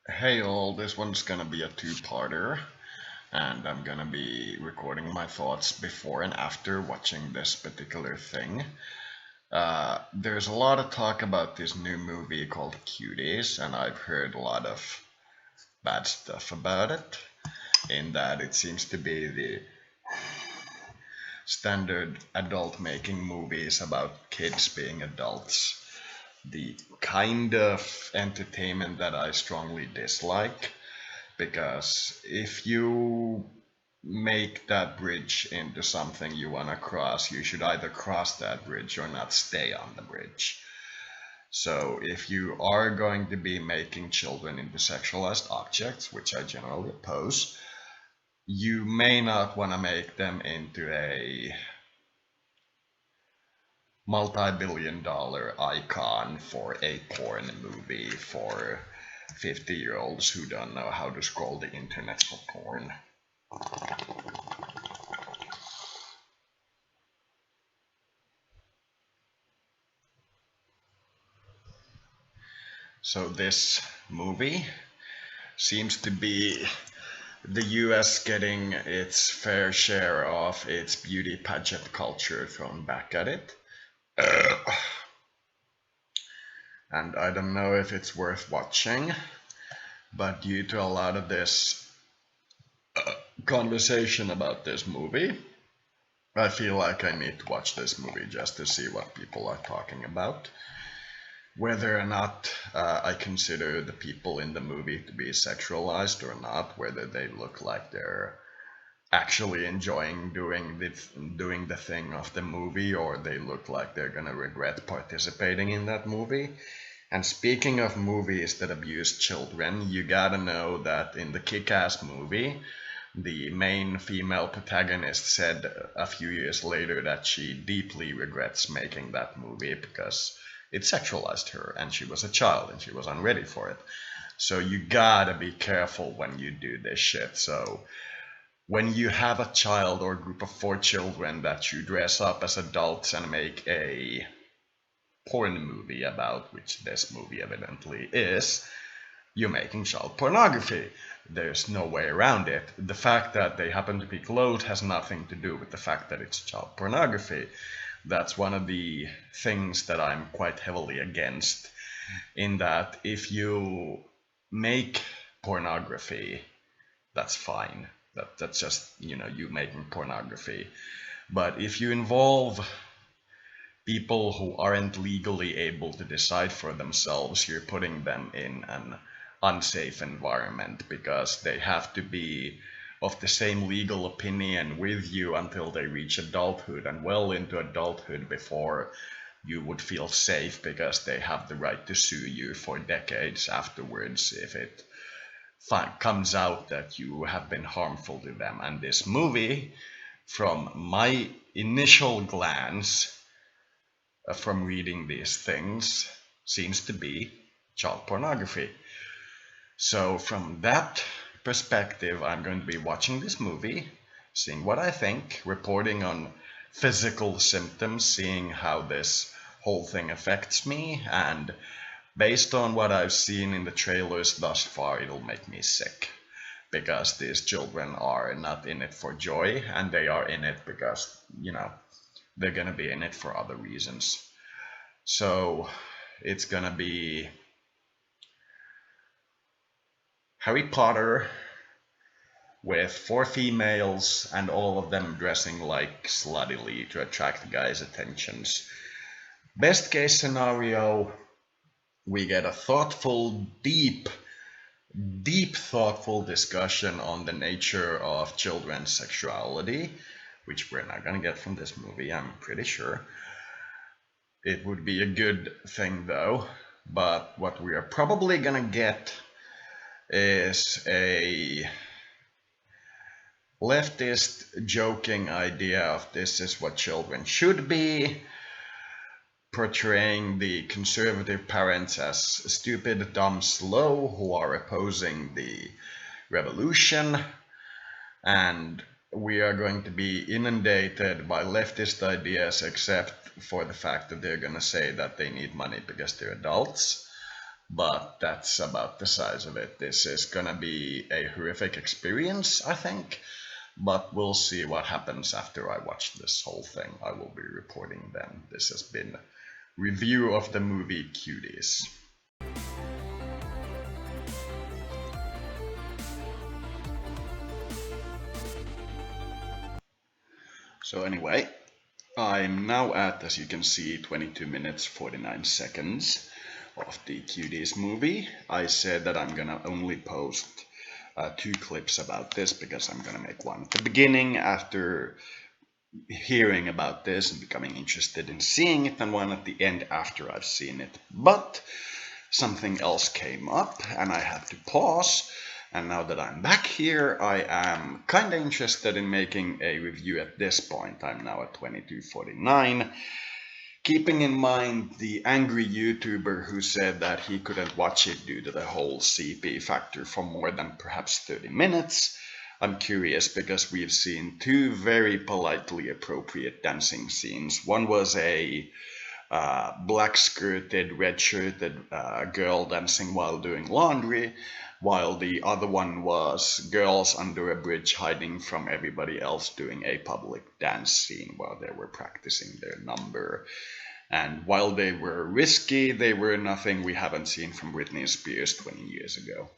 Hey all, this one's gonna be a two-parter, and I'm gonna be recording my thoughts before and after watching this particular thing. There's a lot of talk about this new movie called Cuties, and I've heard a lot of bad stuff about it, in that it seems to be the standard adult making movies about kids being adults. The kind of entertainment that I strongly dislike. Because if you make that bridge into something you want to cross, you should either cross that bridge or not stay on the bridge. So if you are going to be making children into sexualized objects, which I generally oppose, you may not want to make them into a multi-billion-dollar icon for a porn movie for 50-year-olds who don't know how to scroll the internet for porn. So this movie seems to be the US getting its fair share of its beauty pageant culture thrown back at it. And I don't know if it's worth watching, but due to a lot of this conversation about this movie, I feel like I need to watch this movie just to see what people are talking about. Whether or not I consider the people in the movie to be sexualized or not, whether they look like they're actually enjoying doing the thing of the movie, or they look like they're gonna regret participating in that movie. And speaking of movies that abuse children, you gotta know that in the Kick-Ass movie, the main female protagonist said a few years later that she deeply regrets making that movie because it sexualized her and she was a child and she was unready for it. So you gotta be careful when you do this shit. So when you have a child or a group of four children that you dress up as adults and make a porn movie about, which this movie evidently is, you're making child pornography. There's no way around it. The fact that they happen to be clothed has nothing to do with the fact that it's child pornography. That's one of the things that I'm quite heavily against, in that if you make pornography, that's fine. That's just, you making pornography. But if you involve people who aren't legally able to decide for themselves, you're putting them in an unsafe environment because they have to be of the same legal opinion with you until they reach adulthood and well into adulthood before you would feel safe because they have the right to sue you for decades afterwards if it comes out that you have been harmful to them. And this movie, from my initial glance, from reading these things, seems to be child pornography. So, from that perspective, I'm going to be watching this movie, seeing what I think, reporting on physical symptoms, seeing how this whole thing affects me, and based on what I've seen in the trailers thus far, it'll make me sick. Because these children are not in it for joy, and they are in it because, they're gonna be in it for other reasons. So it's gonna be Harry Potter with four females and all of them dressing like sluttily to attract guys' attentions. Best case scenario, we get a thoughtful, deep thoughtful discussion on the nature of children's sexuality, which we're not gonna get from this movie, I'm pretty sure. It would be a good thing though, but what we are probably gonna get is a leftist joking idea of this is what children should be, portraying the conservative parents as stupid, dumb, slow, who are opposing the revolution, and we are going to be inundated by leftist ideas except for the fact that they're going to say that they need money because they're adults. but that's about the size of it. This is gonna be a horrific experience, I think, but we'll see what happens after I watch this whole thing. I will be reporting then. This has been review of the movie Cuties. So anyway, I'm now at, as you can see, 22 minutes 49 seconds of the Cuties movie. I said that I'm gonna only post two clips about this because I'm gonna make one at the beginning after hearing about this and becoming interested in seeing it, and one at the end after I've seen it. But something else came up and I had to pause. And now that I'm back here, I am kind of interested in making a review at this point. I'm now at 22:49. Keeping in mind the angry YouTuber who said that he couldn't watch it due to the whole CP factor for more than perhaps 30 minutes, I'm curious because we've seen two very politely appropriate dancing scenes. One was a black-skirted, red-shirted girl dancing while doing laundry, while the other one was girls under a bridge hiding from everybody else doing a public dance scene while they were practicing their number. And while they were risky, they were nothing we haven't seen from Britney Spears 20 years ago.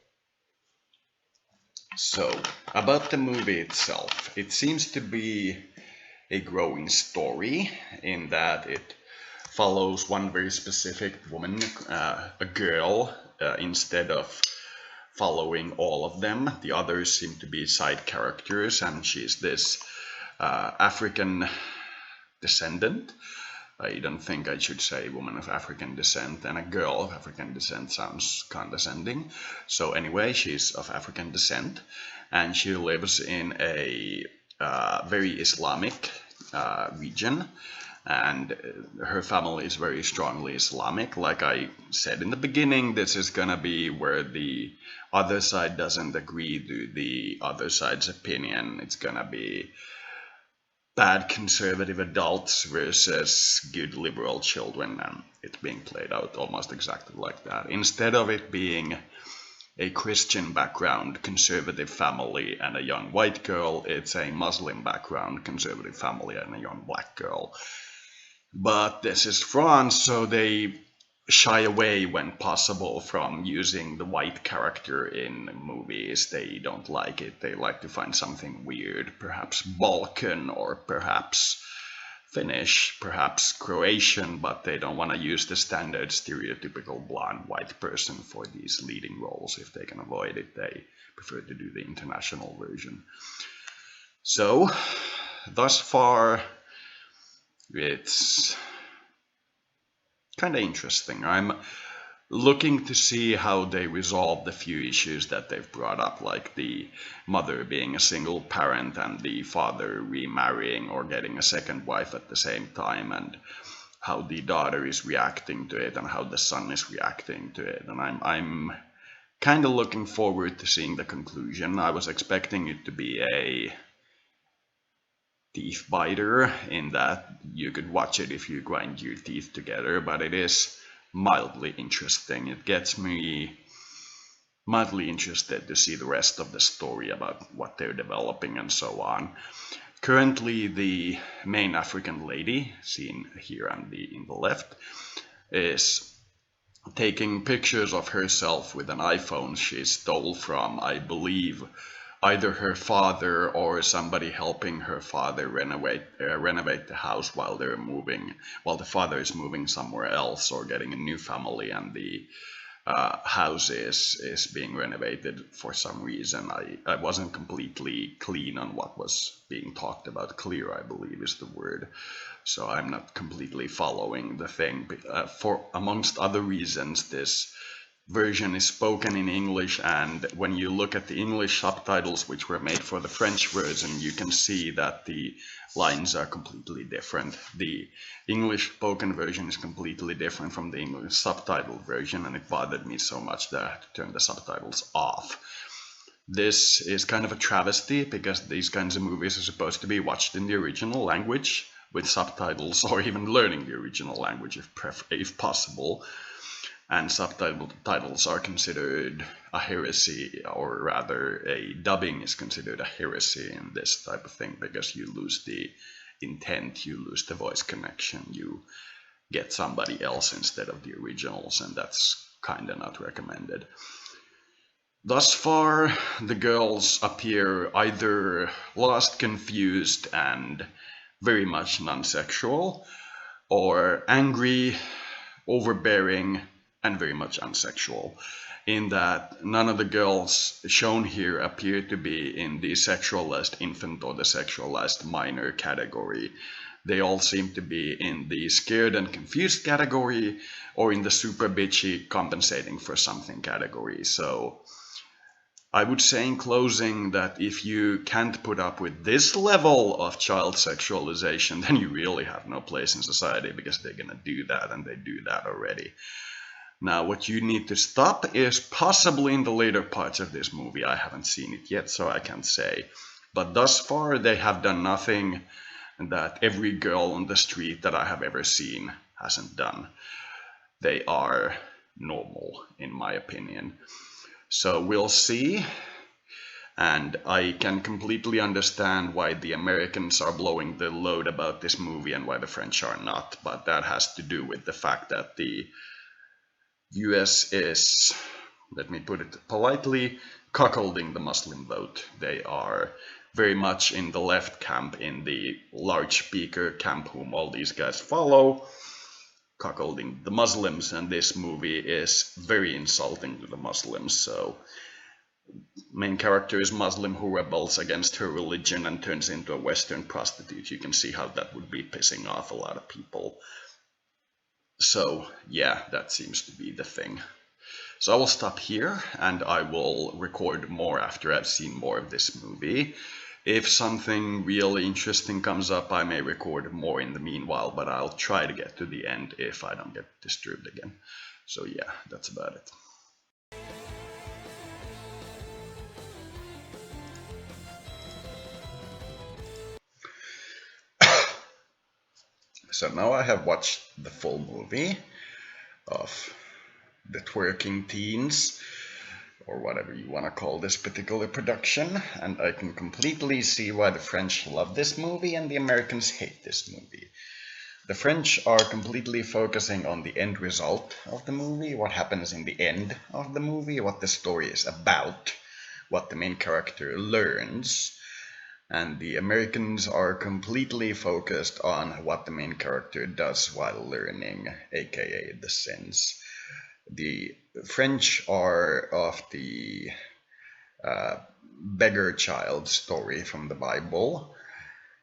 So, about the movie itself, it seems to be a growing story in that it follows one very specific woman, a girl, instead of following all of them. The others seem to be side characters, and she's this African descendant. I don't think I should say woman of African descent, and a girl of African descent sounds condescending. So anyway, she's of African descent, and she lives in a very Islamic region, and her family is very strongly Islamic. Like I said in the beginning, this is gonna be where the other side doesn't agree to the other side's opinion. It's gonna be bad conservative adults versus good liberal children, and it's being played out almost exactly like that. Instead of it being a Christian background conservative family and a young white girl, it's a Muslim background conservative family and a young black girl. But this is France, so they shy away when possible from using the white character in movies. They don't like it. They like to find something weird, perhaps Balkan or perhaps Finnish, perhaps Croatian, but they don't want to use the standard stereotypical blonde white person for these leading roles. If they can avoid it, they prefer to do the international version. So, thus far, it's kind of interesting. I'm looking to see how they resolve the few issues that they've brought up, like the mother being a single parent and the father remarrying or getting a second wife at the same time, and how the daughter is reacting to it and how the son is reacting to it. And I'm kind of looking forward to seeing the conclusion. I was expecting it to be a teeth biter in that you could watch it if you grind your teeth together, but it is mildly interesting. It gets me mildly interested to see the rest of the story about what they're developing and so on. Currently, the main African lady, seen here on in the left, is taking pictures of herself with an iPhone she stole from, I believe, either her father or somebody helping her father renovate the house while they're moving, while the father is moving somewhere else or getting a new family, and the house is being renovated for some reason. I wasn't completely clean on what was being talked about. Clear, I believe, is the word. So I'm not completely following the thing. For amongst other reasons, this version is spoken in English, and when you look at the English subtitles which were made for the French version, you can see that the lines are completely different. The English spoken version is completely different from the English subtitle version, and it bothered me so much that I had to turn the subtitles off. This is kind of a travesty because these kinds of movies are supposed to be watched in the original language with subtitles, or even learning the original language if possible. and subtitles are considered a heresy, or rather, a dubbing is considered a heresy in this type of thing because you lose the intent, you lose the voice connection, you get somebody else instead of the originals, and that's kind of not recommended. Thus far, the girls appear either lost, confused, and very much non-sexual, or angry, overbearing, and very much unsexual, in that none of the girls shown here appear to be in the sexualized infant or the sexualized minor category. They all seem to be in the scared and confused category, or in the super bitchy compensating for something category. So I would say in closing that if you can't put up with this level of child sexualization, then you really have no place in society, because they're gonna do that, and they do that already. Now, what you need to stop is possibly in the later parts of this movie. I haven't seen it yet, so I can't say. But thus far, they have done nothing that every girl on the street that I have ever seen hasn't done. They are normal, in my opinion. So we'll see. And I can completely understand why the Americans are blowing the load about this movie and why the French are not. But that has to do with the fact that the US is, let me put it politely, cuckolding the Muslim vote. They are very much in the left camp, in the large speaker camp, whom all these guys follow, cuckolding the Muslims, and this movie is very insulting to the Muslims. So main character is Muslim who rebels against her religion and turns into a Western prostitute. You can see how that would be pissing off a lot of people. So yeah, that seems to be the thing. So I will stop here, and I will record more after I've seen more of this movie. If something really interesting comes up, I may record more in the meanwhile, but I'll try to get to the end if I don't get disturbed again. So yeah, that's about it. So now I have watched the full movie of the Twerking Teens, or whatever you want to call this particular production, and I can completely see why the French love this movie and the Americans hate this movie. The French are completely focusing on the end result of the movie, what happens in the end of the movie, what the story is about, what the main character learns. And the Americans are completely focused on what the main character does while learning, aka the sins. The French are of the beggar child story from the Bible,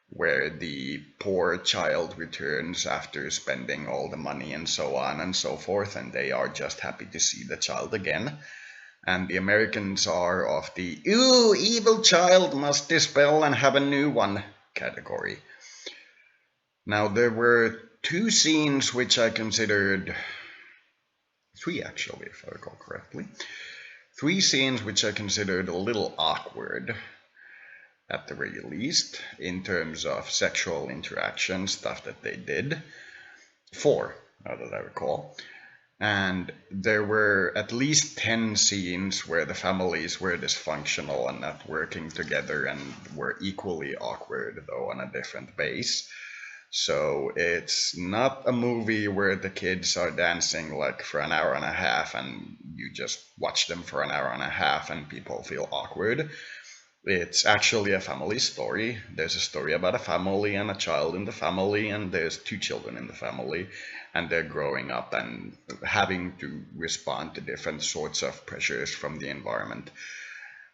where the poor child returns after spending all the money and so on and so forth, and they are just happy to see the child again. And the Americans are of the, ooh, evil child must dispel and have a new one category. Now, there were two scenes which I considered, three actually, if I recall correctly, three scenes which I considered a little awkward, at the very least, in terms of sexual interaction, stuff that they did. Four, now that I recall. And there were at least 10 scenes where the families were dysfunctional and not working together and were equally awkward, though on a different base. So it's not a movie where the kids are dancing like for an hour and a half and you just watch them for an hour and a half and people feel awkward. It's actually a family story. There's a story about a family and a child in the family, and there's two children in the family, and they're growing up and having to respond to different sorts of pressures from the environment.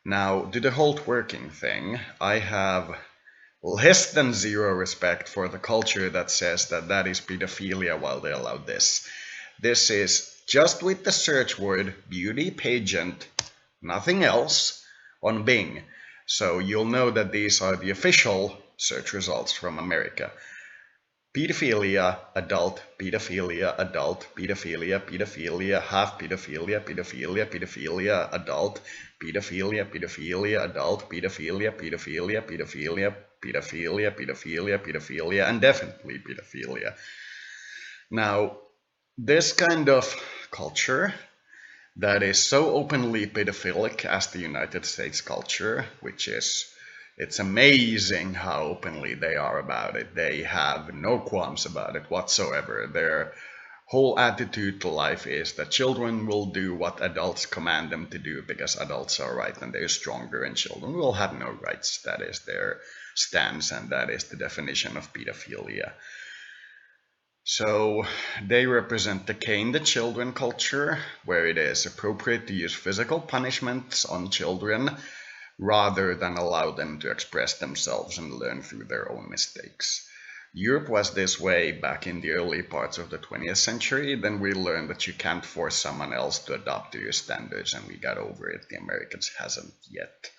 Now, to the whole twerking thing, I have less than zero respect for the culture that says that that is pedophilia while they allow this. This is just with the search word beauty pageant, nothing else, on Bing. So you'll know that these are the official search results from America. Pedophilia, adult, pedophilia, adult, pedophilia, pedophilia, half pedophilia, pedophilia, pedophilia, adult, pedophilia, pedophilia, adult, pedophilia, pedophilia, pedophilia, pedophilia, pedophilia, pedophilia, and definitely pedophilia. Now, This kind of culture that is so openly pedophilic as the United States culture, which is, it's amazing how openly they are about it. They have no qualms about it whatsoever. Their whole attitude to life is that children will do what adults command them to do because adults are right and they're stronger, and children will have no rights. That is their stance, and that is the definition of pedophilia. So they represent the cane the children culture, where it is appropriate to use physical punishments on children rather than allow them to express themselves and learn through their own mistakes. Europe was this way back in the early parts of the 20th century. Then we learned that you can't force someone else to adopt to your standards, and we got over it. The Americans hasn't yet.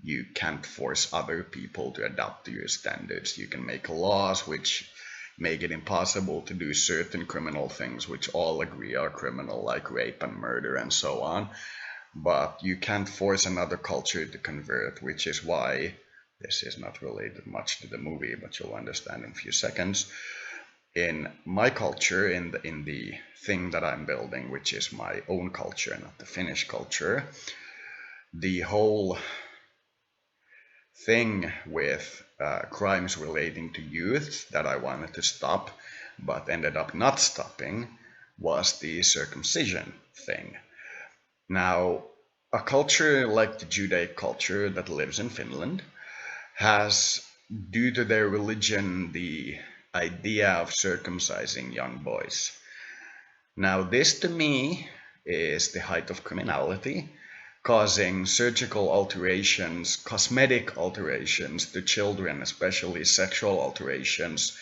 You can't force other people to adapt to your standards. You can make laws which make it impossible to do certain criminal things which all agree are criminal, like rape and murder and so on. But you can't force another culture to convert, which is why this is not related much to the movie, but you'll understand in a few seconds. In my culture, in the thing that I'm building, which is my own culture, not the Finnish culture, the whole thing with crimes relating to youth that I wanted to stop, but ended up not stopping, was the circumcision thing. Now, a culture like the Judaic culture that lives in Finland has, due to their religion, the idea of circumcising young boys. Now, this to me is the height of criminality, causing surgical alterations, cosmetic alterations to children, especially sexual alterations,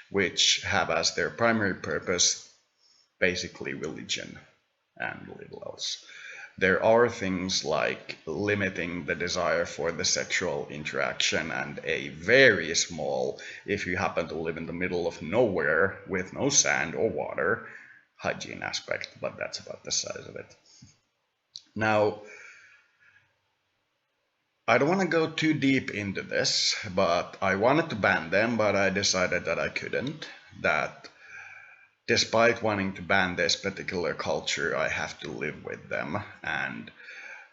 which have as their primary purpose basically religion and little else. There are things like limiting the desire for the sexual interaction and a very small, if you happen to live in the middle of nowhere with no sand or water, hygiene aspect, but that's about the size of it. Now, I don't want to go too deep into this, but I wanted to ban them, but I decided that I couldn't. That despite wanting to ban this particular culture, I have to live with them. And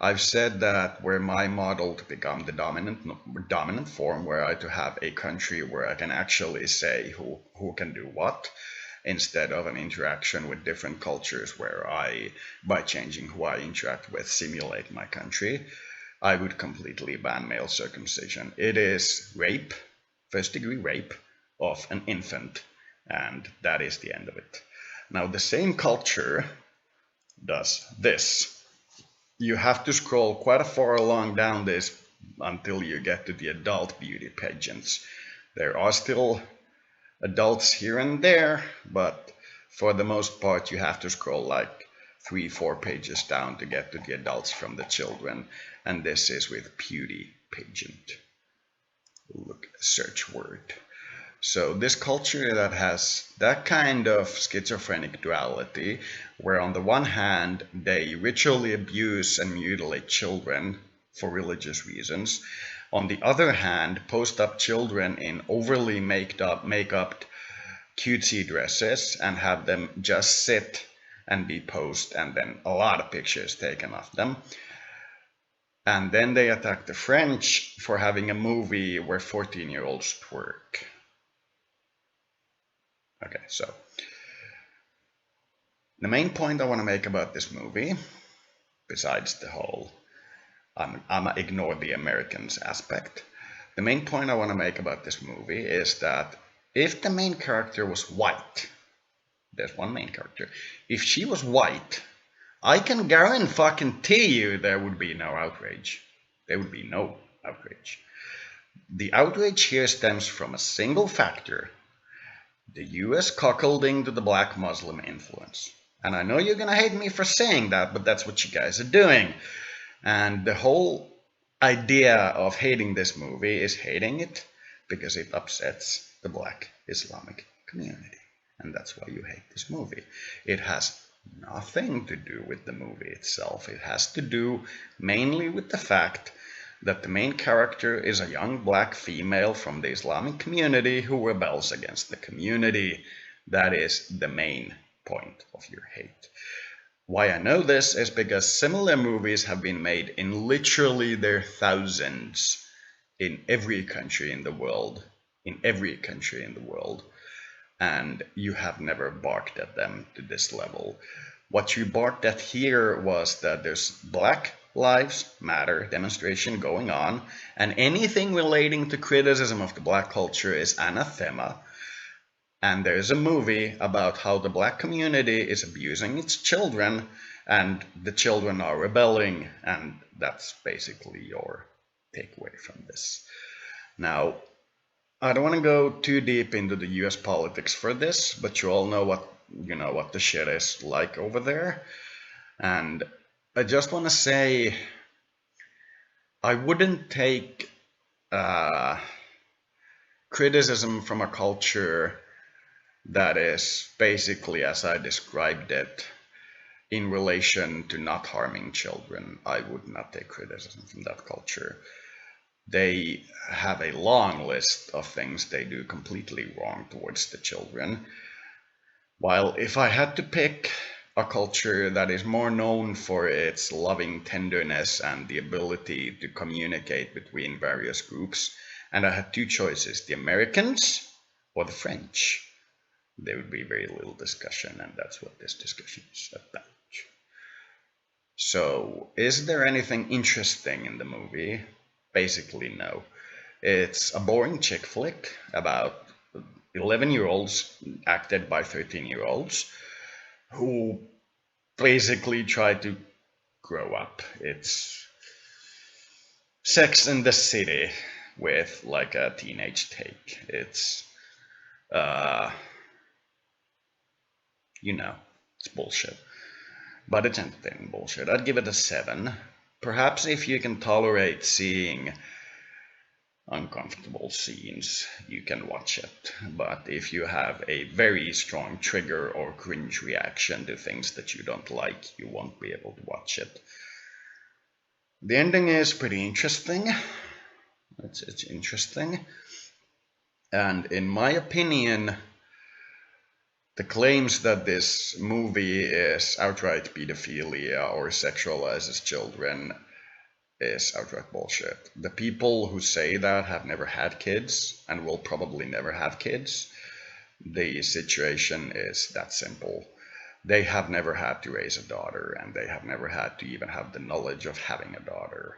I've said that were my model to become the dominant form, were I to have a country where I can actually say who can do what, instead of an interaction with different cultures where I, by changing who I interact with, simulate my country, I would completely ban male circumcision. It is rape, first-degree rape of an infant, and that is the end of it. Now, the same culture does this. You have to scroll quite far along down this until you get to the adult beauty pageants. There are still adults here and there, but for the most part, you have to scroll like 3-4 pages down to get to the adults from the children, and this is with beauty pageant. Look, search word. So this culture that has that kind of schizophrenic duality, where on the one hand they ritually abuse and mutilate children for religious reasons, on the other hand post up children in overly make-up cutesy dresses and have them just sit and be posed, and then a lot of pictures taken of them. And then they attack the French for having a movie where 14-year-olds twerk. Okay, so the main point I want to make about this movie, besides the whole I'm ignore the Americans aspect, the main point I want to make about this movie is that if the main character was white, there's one main character, if she was white, I can guarantee you there would be no outrage. There would be no outrage. The outrage here stems from a single factor: the US cuckolding to the black Muslim influence. And I know you're gonna hate me for saying that, but that's what you guys are doing. And the whole idea of hating this movie is hating it because it upsets the black Islamic community. And that's why you hate this movie. It has nothing to do with the movie itself. It has to do mainly with the fact that the main character is a young black female from the Islamic community who rebels against the community. That is the main point of your hate. Why I know this is because similar movies have been made in literally their thousands in every country in the world, in every country in the world, and you have never barked at them to this level. What you barked at here was that there's Black Lives Matter demonstration going on, and anything relating to criticism of the black culture is anathema. And there's a movie about how the black community is abusing its children, and the children are rebelling, and that's basically your takeaway from this. Now, I don't want to go too deep into the US politics for this, but you all know what the shit is like over there. And I just want to say I wouldn't take criticism from a culture that is basically as I described it in relation to not harming children. I would not take criticism from that culture. They have a long list of things they do completely wrong towards the children. While if I had to pick a culture that is more known for its loving tenderness and the ability to communicate between various groups, and I had two choices, the Americans or the French, there would be very little discussion, and that's what this discussion is about. So, is there anything interesting in the movie? Basically, no. It's a boring chick flick about 11-year-olds acted by 13-year-olds who basically try to grow up. It's Sex in the City with like a teenage take. It's, it's bullshit. But it's entertaining bullshit. I'd give it a 7. Perhaps if you can tolerate seeing uncomfortable scenes, you can watch it. But if you have a very strong trigger or cringe reaction to things that you don't like, you won't be able to watch it. The ending is pretty interesting. It's interesting. And in my opinion, the claims that this movie is outright pedophilia or sexualizes children is outright bullshit. The people who say that have never had kids and will probably never have kids. The situation is that simple. They have never had to raise a daughter, and they have never had to even have the knowledge of having a daughter.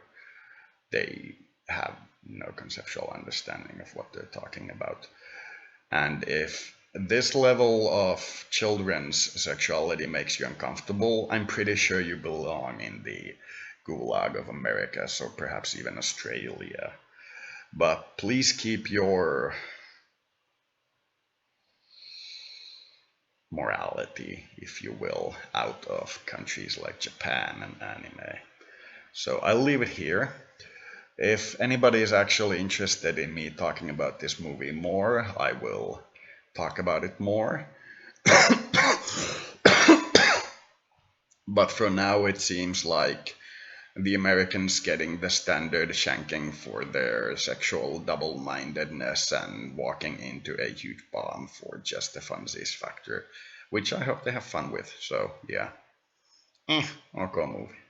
They have no conceptual understanding of what they're talking about. And if this level of children's sexuality makes you uncomfortable, I'm pretty sure you belong in the Gulag of America, or perhaps even Australia. But please keep your morality, if you will, out of countries like Japan and anime. So I'll leave it here. If anybody is actually interested in me talking about this movie more, I will talk about it more. But for now, it seems like the Americans getting the standard shanking for their sexual double-mindedness and walking into a huge bomb for just the funsies factor, which I hope they have fun with. So yeah, okay movie.